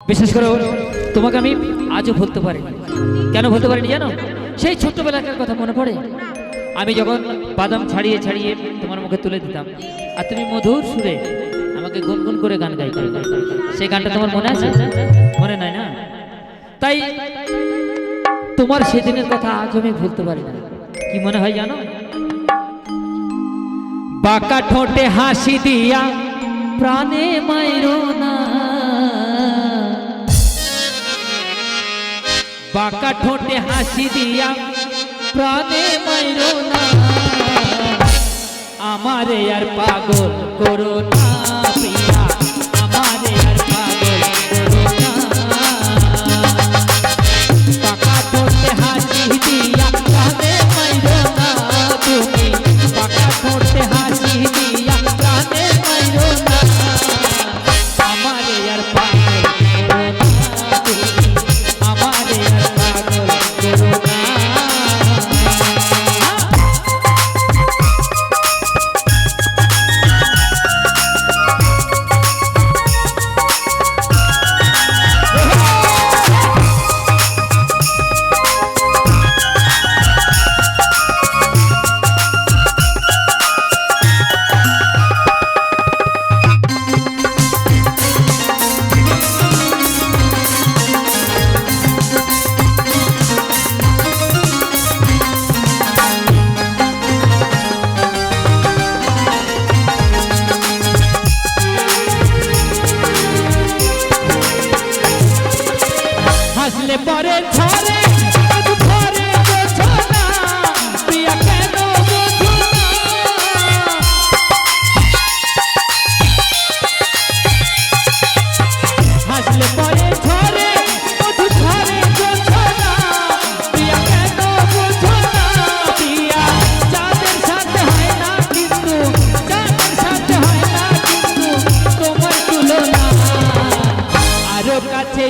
বিশেষ করে তোমাকে আমি আজও ভুলতে পারিনি। কেন ভুলতে পারিনি জানো? সেই ছোট্টবেলাকার কথা মনে পড়ে। আমি যখন বাদাম ছাড়িয়ে ছাড়িয়ে তোমার মুখে তুলে দিতাম আর তুমি মধুর সুরে আমাকে গুনগুন করে গান গাইতে, সেই গানটা তোমার মনে আছে? মনে নাই না? তাই তোমার সেদিনের কথা আজ আমি ভুলতে পারি না। কি মনে হয় জানো? বাঁকা ঠোঁটে হাসি দিয়া প্রাণে মাইরো না, বাঁকা ঠোঁটে হাসি দিয়া প্রাণে মাইরো না, আমারে আর পাগল করো না প্রিয়া, আমারে আর পাগল করো না। বাঁকা ঠোঁটে হাসি দিয়া প্রাণে মাইরো না, তুমি বাঁকা ঠোঁটে হাসি দিয়া প্রাণে মাইরো না, আমারে আর পাগল করো না, তুমি আমারে আর পাগল করো না। হাসলে পরে ঝরে ধরে বোঝো না প্রিয়া, কেন বোঝো না? হাসলে পরে ঝরে ধরে বোঝো না প্রিয়া, কেন বোঝো না? প্রিয়া যাদের সাথে হয় না কিন্তু, যাদের সাথে হয় না কিন্তু তোমার তুলনা, আরো কাছে